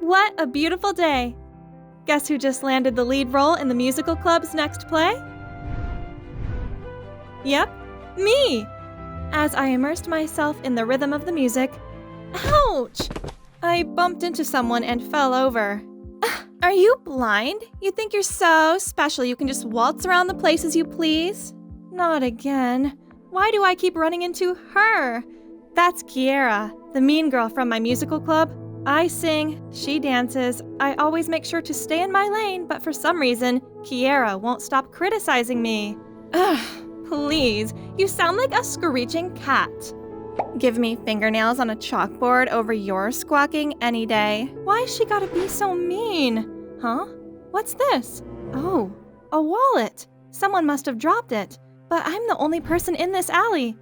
What a beautiful day! Guess who just landed the lead role in the musical club's next play? Yep, me! As I immersed myself in the rhythm of the music, ouch! I bumped into someone and fell over. Are you blind? You think you're so special you can just waltz around the place as you please? Not again. Why do I keep running into her? That's Kiera, the mean girl from my musical club. I sing, she dances. I always make sure to stay in my lane, but for some reason, Kiera won't stop criticizing me. Ugh, please, you sound like a screeching cat. Give me fingernails on a chalkboard over your squawking any day. Why's she gotta be so mean? Huh? What's this? Oh, a wallet. Someone must have dropped it, but I'm the only person in this alley.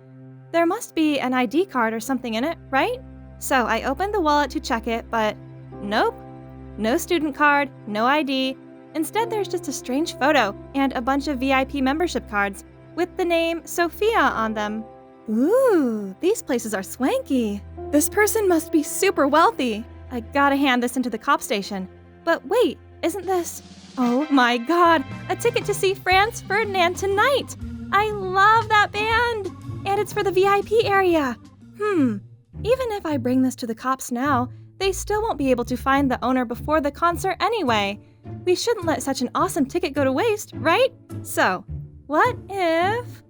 There must be an ID card or something in it, right? So I opened the wallet to check it, but nope. No student card, no ID. Instead, there's just a strange photo and a bunch of VIP membership cards with the name Sophia on them. Ooh, these places are swanky. This person must be super wealthy. I gotta hand this into the cop station. But wait, isn't this... Oh my god, a ticket to see Franz Ferdinand tonight! I love that band! And it's for the VIP area. Even if I bring this to the cops now, they still won't be able to find the owner before the concert anyway. We shouldn't let such an awesome ticket go to waste, right? So, what if...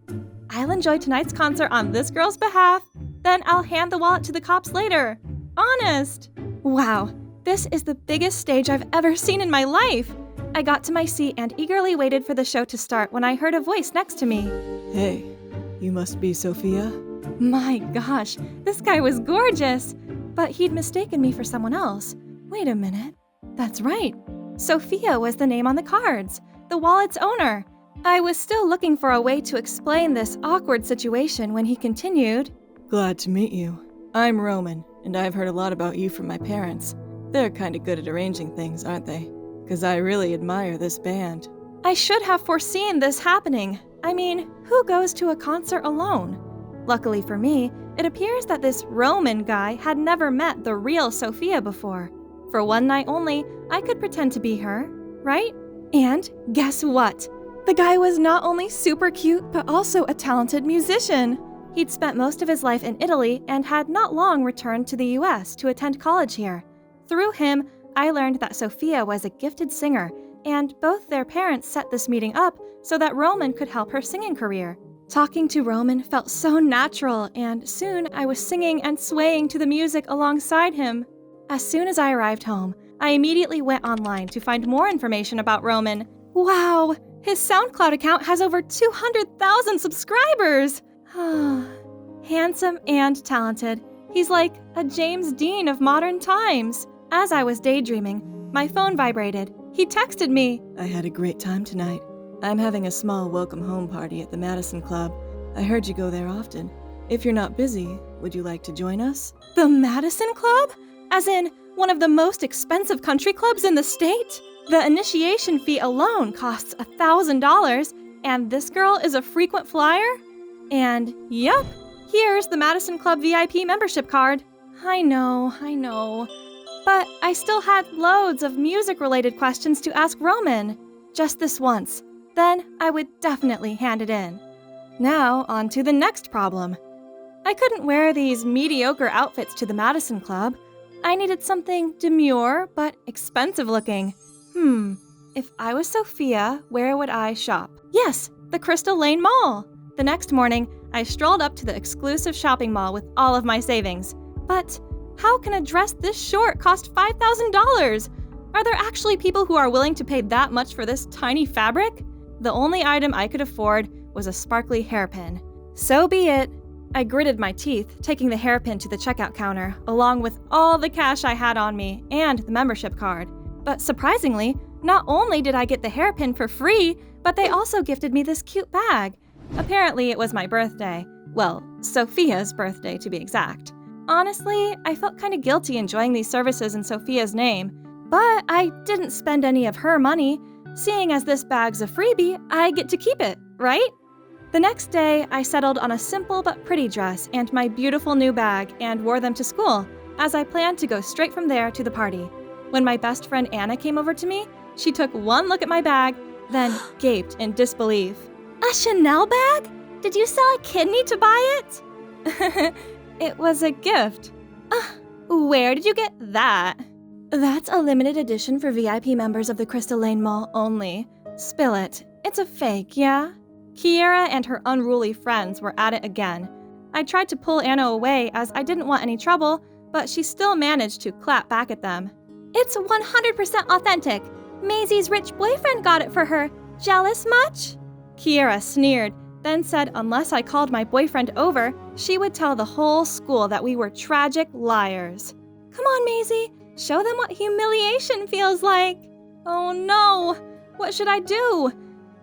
I'll enjoy tonight's concert on this girl's behalf, then I'll hand the wallet to the cops later. Honest! Wow, this is the biggest stage I've ever seen in my life. I got to my seat and eagerly waited for the show to start when I heard a voice next to me. Hey, you must be Sophia? My gosh, this guy was gorgeous, but he'd mistaken me for someone else. Wait a minute. That's right. Sophia was the name on the cards, the wallet's owner. I was still looking for a way to explain this awkward situation when he continued. Glad to meet you. I'm Roman, and I've heard a lot about you from my parents. They're kinda good at arranging things, aren't they? 'Cause I really admire this band. I should have foreseen this happening. I mean, who goes to a concert alone? Luckily for me, it appears that this Roman guy had never met the real Sophia before. For one night only, I could pretend to be her, right? And guess what? The guy was not only super cute, but also a talented musician. He'd spent most of his life in Italy and had not long returned to the US to attend college here. Through him, I learned that Sophia was a gifted singer, and both their parents set this meeting up so that Roman could help her singing career. Talking to Roman felt so natural, and soon I was singing and swaying to the music alongside him. As soon as I arrived home, I immediately went online to find more information about Roman. Wow! His SoundCloud account has over 200,000 subscribers! Handsome and talented. He's like a James Dean of modern times. As I was daydreaming, my phone vibrated. He texted me. I had a great time tonight. I'm having a small welcome home party at the Madison Club. I heard you go there often. If you're not busy, would you like to join us? The Madison Club? As in, one of the most expensive country clubs in the state? The initiation fee alone costs $1,000, and this girl is a frequent flyer? And yup, here's the Madison Club VIP membership card. I know. But I still had loads of music-related questions to ask Roman. Just this once. Then I would definitely hand it in. Now, on to the next problem. I couldn't wear these mediocre outfits to the Madison Club. I needed something demure but expensive looking. If I was Sophia, where would I shop? Yes, the Crystal Lane Mall. The next morning, I strolled up to the exclusive shopping mall with all of my savings. But how can a dress this short cost $5,000? Are there actually people who are willing to pay that much for this tiny fabric? The only item I could afford was a sparkly hairpin. So be it. I gritted my teeth, taking the hairpin to the checkout counter, along with all the cash I had on me and the membership card. But surprisingly, not only did I get the hairpin for free, but they also gifted me this cute bag. Apparently, it was my birthday. Well, Sophia's birthday, to be exact. Honestly, I felt kind of guilty enjoying these services in Sophia's name, but I didn't spend any of her money. Seeing as this bag's a freebie, I get to keep it, right? The next day, I settled on a simple but pretty dress and my beautiful new bag and wore them to school, as I planned to go straight from there to the party. When my best friend Anna came over to me, she took one look at my bag, then gaped in disbelief. A Chanel bag? Did you sell a kidney to buy it? It was a gift. Where did you get that? That's a limited edition for VIP members of the Crystal Lane Mall only. Spill it. It's a fake, yeah? Kiera and her unruly friends were at it again. I tried to pull Anna away as I didn't want any trouble, but she still managed to clap back at them. It's 100% authentic. Maisie's rich boyfriend got it for her. Jealous much? Kiera sneered, then said unless I called my boyfriend over, she would tell the whole school that we were tragic liars. Come on, Maisie. Show them what humiliation feels like. Oh no! What should I do?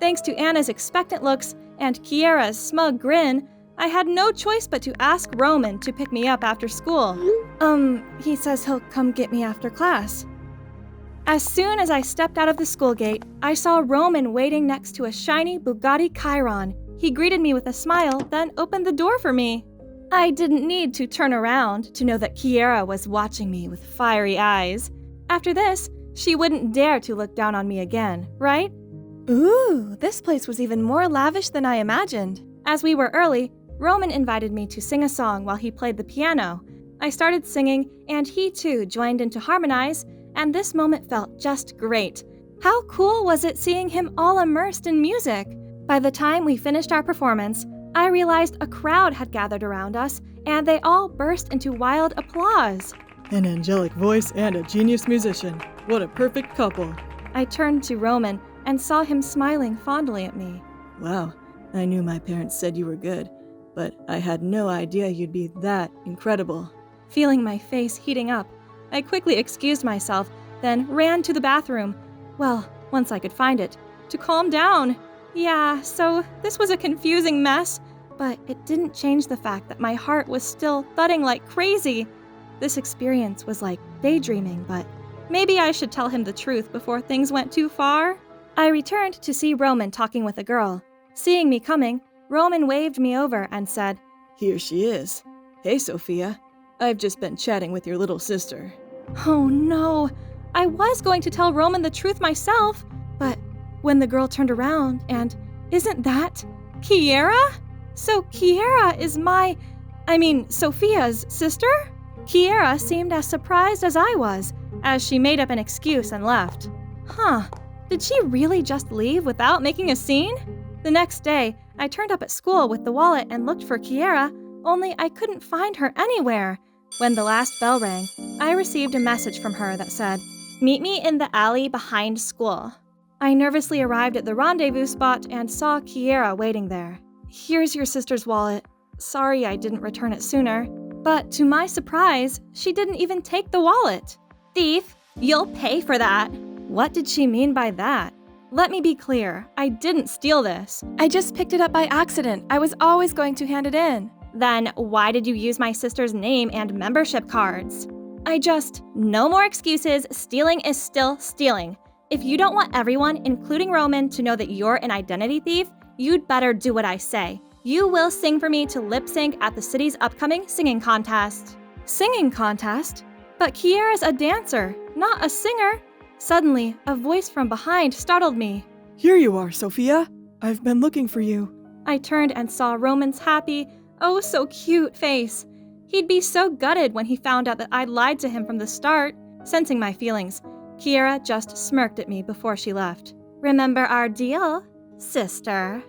Thanks to Anna's expectant looks and Kiera's smug grin, I had no choice but to ask Roman to pick me up after school. He says he'll come get me after class. As soon as I stepped out of the school gate, I saw Roman waiting next to a shiny Bugatti Chiron. He greeted me with a smile, then opened the door for me. I didn't need to turn around to know that Kiera was watching me with fiery eyes. After this, she wouldn't dare to look down on me again, right? Ooh, this place was even more lavish than I imagined. As we were early, Roman invited me to sing a song while he played the piano. I started singing, and he too joined in to harmonize, and this moment felt just great. How cool was it seeing him all immersed in music? By the time we finished our performance, I realized a crowd had gathered around us, and they all burst into wild applause. An angelic voice and a genius musician. What a perfect couple. I turned to Roman and saw him smiling fondly at me. Wow, I knew my parents said you were good, but I had no idea you'd be that incredible. Feeling my face heating up, I quickly excused myself, then ran to the bathroom. Well, once I could find it, to calm down. Yeah, so this was a confusing mess, but it didn't change the fact that my heart was still thudding like crazy. This experience was like daydreaming, but maybe I should tell him the truth before things went too far. I returned to see Roman talking with a girl. Seeing me coming, Roman waved me over and said, Here she is. Hey, Sophia. I've just been chatting with your little sister. Oh no, I was going to tell Roman the truth myself, but when the girl turned around and, isn't that Kiera? So Kiera is Sophia's sister? Kiera seemed as surprised as I was, as she made up an excuse and left. Did she really just leave without making a scene? The next day, I turned up at school with the wallet and looked for Kiera, only I couldn't find her anywhere. When the last bell rang, I received a message from her that said, Meet me in the alley behind school. I nervously arrived at the rendezvous spot and saw Kiera waiting there. Here's your sister's wallet. Sorry I didn't return it sooner. But to my surprise, she didn't even take the wallet. Thief, you'll pay for that. What did she mean by that? Let me be clear, I didn't steal this. I just picked it up by accident. I was always going to hand it in. Then why did you use my sister's name and membership cards? No more excuses. Stealing is still stealing. If you don't want everyone, including Roman, to know that you're an identity thief, you'd better do what I say. You will sing for me to lip sync at the city's upcoming singing contest. Singing contest? But Kiera's a dancer, not a singer. Suddenly, a voice from behind startled me. Here you are, Sophia. I've been looking for you. I turned and saw Roman's happy, oh so cute face. He'd be so gutted when he found out that I'd lied to him from the start. Sensing my feelings, Kiera just smirked at me before she left. Remember our deal, sister?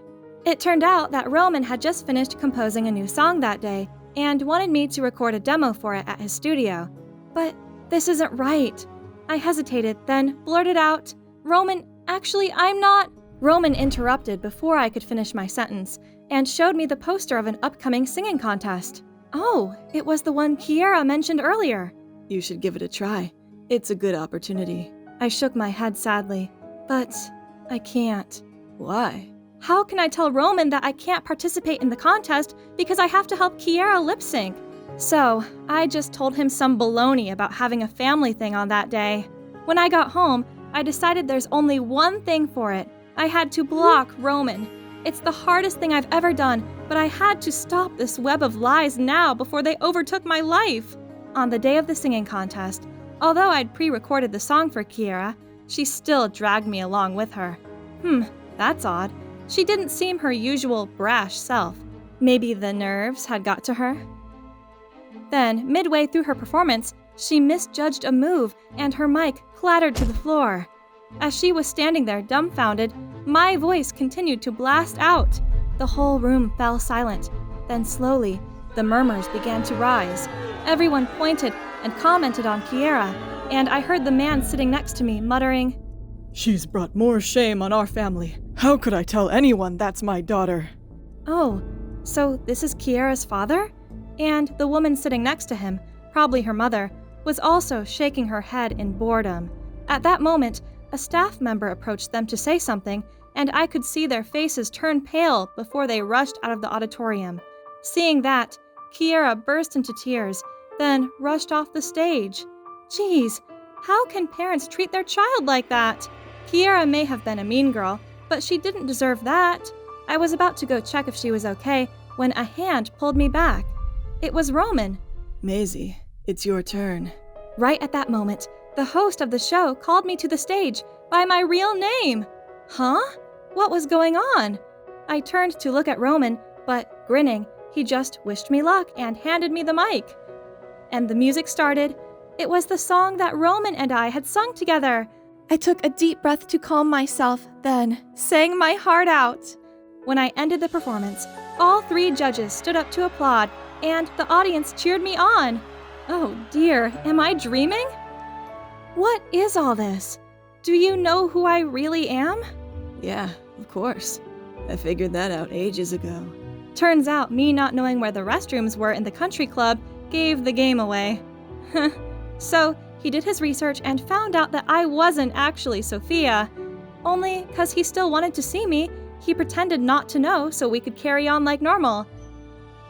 It turned out that Roman had just finished composing a new song that day and wanted me to record a demo for it at his studio. But this isn't right. I hesitated, then blurted out, Roman, actually, I'm not. Roman interrupted before I could finish my sentence and showed me the poster of an upcoming singing contest. Oh, it was the one Kiera mentioned earlier. You should give it a try. It's a good opportunity. I shook my head sadly, but I can't. Why? How can I tell Roman that I can't participate in the contest because I have to help Kiera lip sync? So, I just told him some baloney about having a family thing on that day. When I got home, I decided there's only one thing for it. I had to block Roman. It's the hardest thing I've ever done, but I had to stop this web of lies now before they overtook my life. On the day of the singing contest, Although I'd pre-recorded the song for Kiera, she still dragged me along with her. That's odd. She didn't seem her usual brash self. Maybe the nerves had got to her? Then, midway through her performance, she misjudged a move and her mic clattered to the floor. As she was standing there dumbfounded, my voice continued to blast out. The whole room fell silent. Then slowly, the murmurs began to rise. Everyone pointed and commented on Kiera, and I heard the man sitting next to me muttering, "She's brought more shame on our family. How could I tell anyone that's my daughter?" "Oh, so this is Kiera's father?" And the woman sitting next to him, probably her mother, was also shaking her head in boredom. At that moment, a staff member approached them to say something, and I could see their faces turn pale before they rushed out of the auditorium. Seeing that, Kiera burst into tears, then rushed off the stage. Geez, how can parents treat their child like that? Kiera may have been a mean girl, but she didn't deserve that. I was about to go check if she was okay when a hand pulled me back. It was Roman. "Maisie, it's your turn." Right at that moment, the host of the show called me to the stage by my real name. Huh? What was going on? I turned to look at Roman, but grinning, he just wished me luck and handed me the mic. And the music started. It was the song that Roman and I had sung together. I took a deep breath to calm myself, then sang my heart out. When I ended the performance, all 3 judges stood up to applaud, and the audience cheered me on. Oh dear, am I dreaming? What is all this? Do you know who I really am? Yeah, of course. I figured that out ages ago. Turns out me not knowing where the restrooms were in the country club gave the game away. So he did his research and found out that I wasn't actually Sophia. Only 'cause he still wanted to see me, he pretended not to know so we could carry on like normal.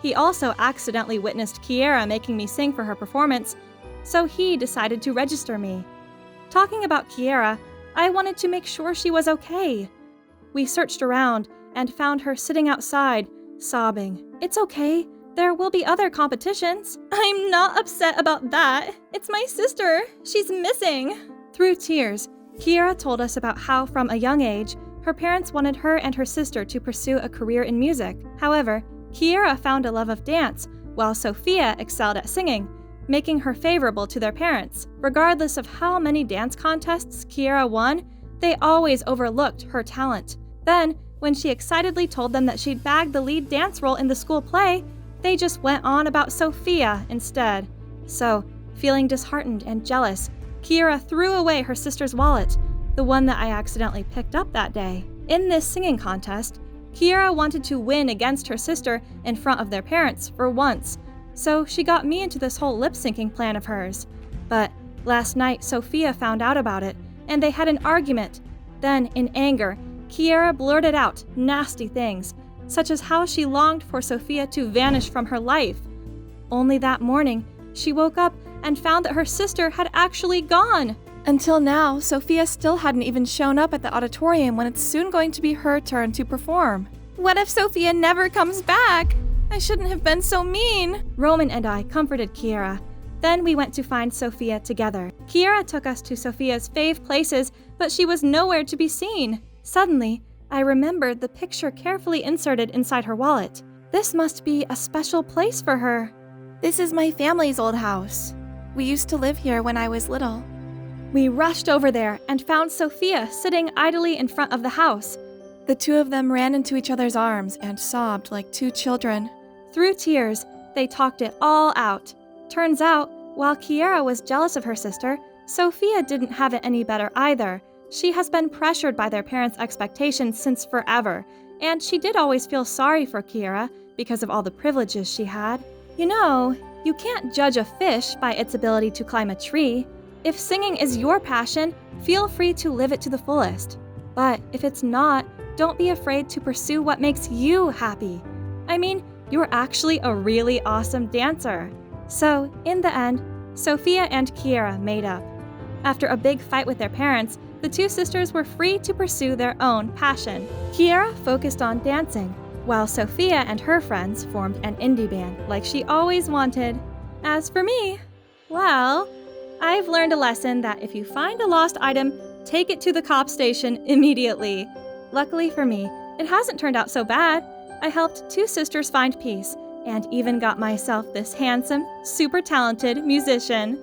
He also accidentally witnessed Kiera making me sing for her performance, so he decided to register me. Talking about Kiera, I wanted to make sure she was okay. We searched around and found her sitting outside, sobbing. It's okay. There will be other competitions. I'm not upset about that. It's my sister. She's missing. Through tears, Kiera told us about how from a young age, her parents wanted her and her sister to pursue a career in music. However, Kiera found a love of dance, while Sophia excelled at singing, making her favorable to their parents. Regardless of how many dance contests Kiera won, they always overlooked her talent. Then, when she excitedly told them that she'd bagged the lead dance role in the school play, they just went on about Sophia instead. So, feeling disheartened and jealous, Kiera threw away her sister's wallet, the one that I accidentally picked up that day. In this singing contest, Kiera wanted to win against her sister in front of their parents for once, so she got me into this whole lip-syncing plan of hers. But last night, Sophia found out about it, and they had an argument. Then, in anger, Kiera blurted out nasty things, such as how she longed for Sophia to vanish from her life. Only that morning, she woke up and found that her sister had actually gone. Until now, Sophia still hadn't even shown up at the auditorium when it's soon going to be her turn to perform. What if Sophia never comes back? I shouldn't have been so mean. Roman and I comforted Kiera. Then we went to find Sophia together. Kiera took us to Sophia's fave places, but she was nowhere to be seen. Suddenly, I remembered the picture carefully inserted inside her wallet. This must be a special place for her. This is my family's old house. We used to live here when I was little. We rushed over there and found Sophia sitting idly in front of the house. The 2 of them ran into each other's arms and sobbed like 2 children. Through tears, they talked it all out. Turns out, while Kiera was jealous of her sister, Sophia didn't have it any better either. She has been pressured by their parents' expectations since forever, and she did always feel sorry for Kiera because of all the privileges she had. You know, you can't judge a fish by its ability to climb a tree. If singing is your passion, feel free to live it to the fullest. But if it's not, don't be afraid to pursue what makes you happy. I mean, you're actually a really awesome dancer. So, in the end, Sophia and Kiera made up. After a big fight with their parents, the 2 sisters were free to pursue their own passion. Kiera focused on dancing, while Sophia and her friends formed an indie band like she always wanted. As for me, well, I've learned a lesson that if you find a lost item, take it to the cop station immediately. Luckily for me, it hasn't turned out so bad. I helped 2 sisters find peace, and even got myself this handsome, super talented musician.